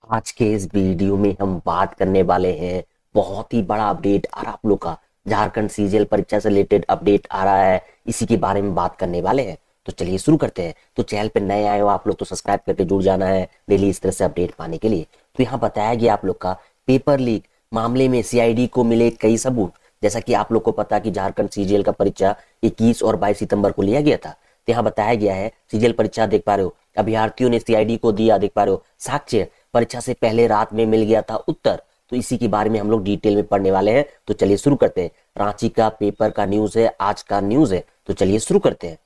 आज के इस वीडियो में हम बात करने वाले हैं बहुत ही बड़ा अपडेट आ रहा आप लोग का। झारखंड सीजीएल परीक्षा से रिलेटेड अपडेट आ रहा है, इसी के बारे में बात करने वाले हैं। तो चलिए शुरू करते हैं। तो चैनल पे नए आए हो आप लोग तो सब्सक्राइब करके जुड़ जाना है डेली इस तरह से अपडेट पाने के लिए। तो यहाँ बताया गया आप लोग का पेपर लीक मामले में सीआईडी को मिले कई सबूत। जैसा कि आप लोग को पता कि झारखंड सीजीएल का परीक्षा 21 और 22 सितंबर को लिया गया था। तो यहाँ बताया गया है सीजीएल परीक्षा देख पा रहे हो, अभ्यर्थियों ने सीआईडी को दिया देख पा रहे हो साक्ष्य। परीक्षा से पहले रात में मिल गया था उत्तर। तो इसी के बारे में हम लोग डिटेल में पढ़ने वाले हैं। तो चलिए शुरू करते हैं। रांची का पेपर का न्यूज है, आज का न्यूज है। तो चलिए शुरू करते हैं।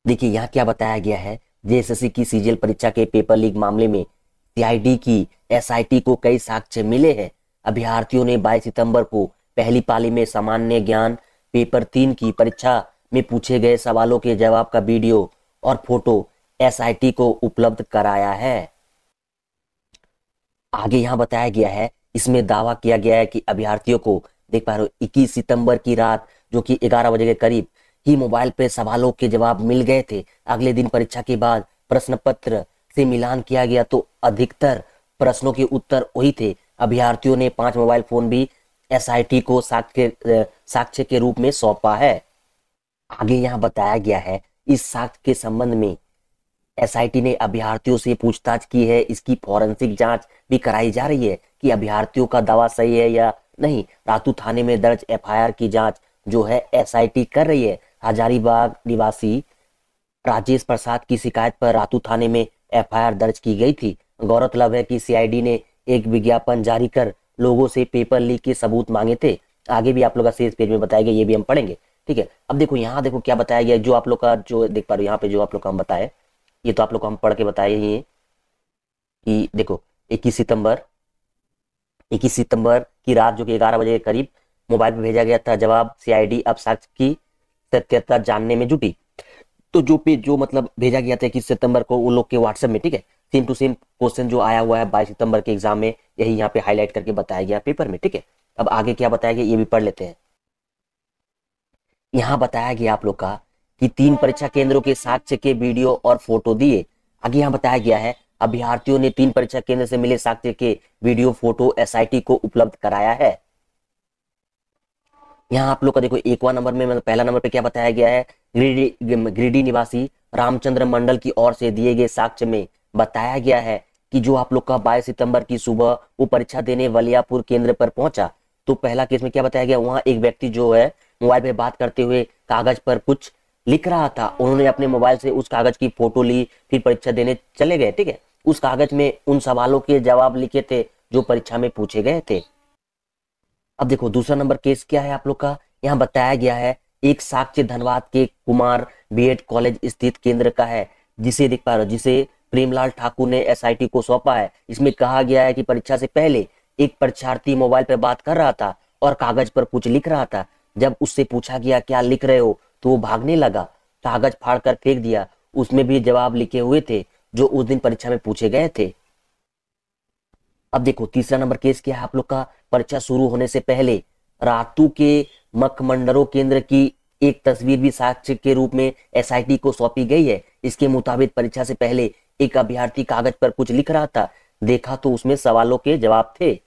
देखिए यहाँ क्या बताया गया है, जेएसएससी की सीजीएल परीक्षा के पेपर लीक मामले में सीआईडी की एसआईटी को कई साक्ष्य मिले हैं। अभ्यर्थियों ने 22 सितंबर को पहली पाली में सामान्य ज्ञान पेपर 3 की परीक्षा में पूछे गए सवालों के जवाब का वीडियो और फोटो एसआईटी को उपलब्ध कराया है। आगे यहाँ बताया गया है, इसमें दावा किया गया है कि अभ्यर्थियों को देख पा रहे हो 21 सितंबर की रात जो कि 11 बजे के करीब ही मोबाइल पे सवालों के जवाब मिल गए थे। अगले दिन परीक्षा के बाद प्रश्न पत्र से मिलान किया गया तो अधिकतर प्रश्नों के उत्तर वही थे। अभ्यर्थियों ने 5 मोबाइल फोन भी एसआईटी को साक्ष्य के रूप में सौंपा है। आगे यहाँ बताया गया है, इस साक्ष्य के संबंध में एसआईटी ने अभ्यर्थियों से पूछताछ की है। इसकी फॉरेंसिक जांच भी कराई जा रही है कि अभ्यर्थियों का दावा सही है या नहीं। रातू थाने में दर्ज एफआईआर की जांच जो है एसआईटी कर रही है। हजारीबाग निवासी राजेश प्रसाद की शिकायत पर रातू थाने में एफआईआर दर्ज की गई थी। गौरतलब है कि सीआईडी ने एक विज्ञापन जारी कर लोगों से पेपर लीक के सबूत मांगे थे। आगे भी आप लोग का शेष पेज में बताया गया, ये भी हम पढ़ेंगे। ठीक है, अब देखो यहाँ देखो क्या बताया गया, जो आप लोग का जो देख पा रहे हो यहाँ पे जो आप लोग का हम बताए, ये तो आप लोग को हम पढ़ के बताए ही हैं कि देखो 21 सितंबर की रात जो कि 11 बजे के करीब मोबाइल पे भेजा गया था जवाब। सीआईडी अब साक्ष्य की सत्यता जानने में जुटी। तो जो मतलब भेजा गया था 21 सितंबर को वो लोग के व्हाट्सएप में, ठीक है, सेम टू सेम क्वेश्चन जो आया हुआ है 22 सितंबर के एग्जाम में, यही यहाँ पे हाईलाइट करके बताया गया पेपर में। ठीक है, अब आगे क्या बताया गया ये भी पढ़ लेते हैं। यहाँ बताया गया आप लोग का कि 3 परीक्षा केंद्रों के साक्ष्य के वीडियो और फोटो दिए। आगे यहाँ बताया गया है, अभ्यर्थियों ने 3 परीक्षा केंद्र से मिले साक्ष्य के वीडियो फोटो एसआईटी को उपलब्ध कराया है। यहाँ आप लोग का देखो 1वां नंबर में मतलब पहला नंबर पे क्या बताया गया है, गिरिडीह निवासी रामचंद्र मंडल की ओर से दिए गए साक्ष्य में बताया गया है कि जो आप लोग का 22 सितंबर की सुबह वो परीक्षा देने वलियापुर केंद्र पर पहुंचा। तो पहला केस में क्या बताया गया, वहां एक व्यक्ति जो है मोबाइल पे बात करते हुए कागज पर कुछ लिख रहा था। उन्होंने अपने मोबाइल से उस कागज की फोटो ली, फिर परीक्षा देने चले गए। ठीक है, उस कागज में उन सवालों के जवाब लिखे थे जो परीक्षा में पूछे गए थे। अब देखो दूसरा नंबर केस क्या है आप लोग का, यहाँ बताया गया है एक साक्ष्य धनबाद के कुमार बीएड कॉलेज स्थित केंद्र का है, जिसे देख पा रहे हो, जिसे प्रेमलाल ठाकुर ने एसआईटी को सौंपा है। इसमें कहा गया है कि परीक्षा से पहले एक परीक्षार्थी मोबाइल पर बात कर रहा था और कागज पर कुछ लिख रहा था। जब उससे पूछा गया क्या लिख रहे हो तो वो भागने लगा, कागज फाड़ कर फेंक दिया। उसमें भी जवाब लिखे हुए थे जो उस दिन परीक्षा में पूछे गए थे। अब देखो तीसरा नंबर केस क्या है आप लोग का, परीक्षा शुरू होने से पहले रातू के मखमंडरो केंद्र की एक तस्वीर भी साक्ष्य के रूप में एसआईटी को सौंपी गई है। इसके मुताबिक परीक्षा से पहले एक अभ्यर्थी कागज पर कुछ लिख रहा था, देखा तो उसमें सवालों के जवाब थे।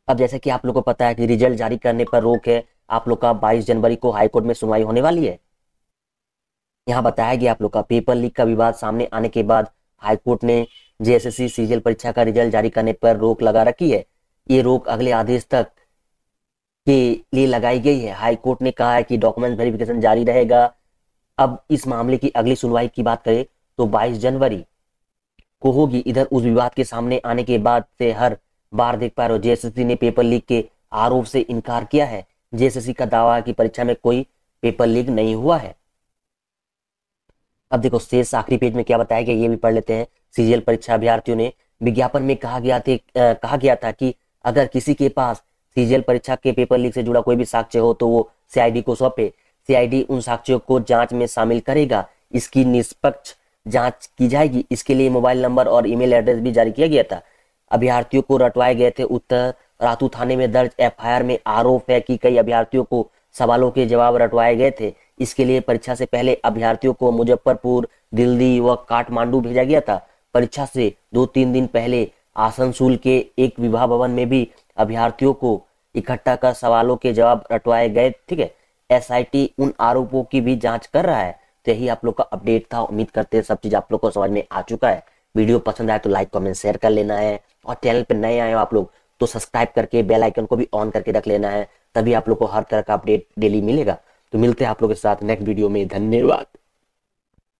अब जैसे कि आप लोग को पता है कि रिजल्ट जारी करने पर रोक है। आप लोग का 22 जनवरी को हाईकोर्ट में सुनवाई होने वाली है। यहाँ बताया गया आप लोग का पेपर लीक का विवाद सामने आने के बाद हाईकोर्ट ने जेएसएससी सीजीएल परीक्षा का रिजल्ट जारी करने पर रोक लगा रखी है। ये रोक अगले आदेश तक के लिए लगाई गई है। हाईकोर्ट ने कहा है कि डॉक्यूमेंट वेरिफिकेशन जारी रहेगा। अब इस मामले की अगली सुनवाई की बात करें तो 22 जनवरी को होगी। इधर उस विवाद के सामने आने के बाद से हर बार देख पा रहे हो जेएसएससी ने पेपर लीक के आरोप से इनकार किया है। जेएसएससी का दावा है कि परीक्षा में कोई पेपर लीक नहीं हुआ है। अब देखो शेष आखिरी पेज में क्या बताया गया ये भी पढ़ लेते हैं। सीजीएल परीक्षा अभ्यर्थियों ने विज्ञापन में कहा गया था कि अगर किसी के पास सीजीएल परीक्षा के पेपर लीक से जुड़ा कोई भी साक्ष्य हो तो वो सीआईडी को सौंपे। सीआईडी उन साक्ष्यों को जांच में शामिल करेगा। इसकी निष्पक्ष जांच की जाएगी। इसके लिए मोबाइल नंबर और ईमेल एड्रेस भी जारी किया गया था। अभ्यर्थियों को रटवाए गए थे उत्तर। रातू थाने में दर्ज एफआईआर में आरोप है कि कई अभ्यर्थियों को सवालों के जवाब रटवाए गए थे। इसके लिए परीक्षा से पहले अभ्यर्थियों को मुजफ्फरपुर, दिल्ली व काठमांडू भेजा गया था। परीक्षा से 2-3 दिन पहले आसनसोल के एक विवाह भवन में भी अभ्यर्थियों को इकट्ठा कर सवालों के जवाब रटवाए गए। ठीक है, एसआईटी उन आरोपों की भी जांच कर रहा है। तो यही आप लोग का अपडेट था। उम्मीद करते हैं सब चीज आप लोग को समझ में आ चुका है। वीडियो पसंद आए तो लाइक कमेंट शेयर कर लेना है, और चैनल पर नए आए हो आप लोग तो सब्सक्राइब करके बेल आइकन को भी ऑन करके रख लेना है, तभी आप लोग को हर तरह का अपडेट डेली मिलेगा। तो मिलते हैं आप लोग के साथ नेक्स्ट वीडियो में। धन्यवाद।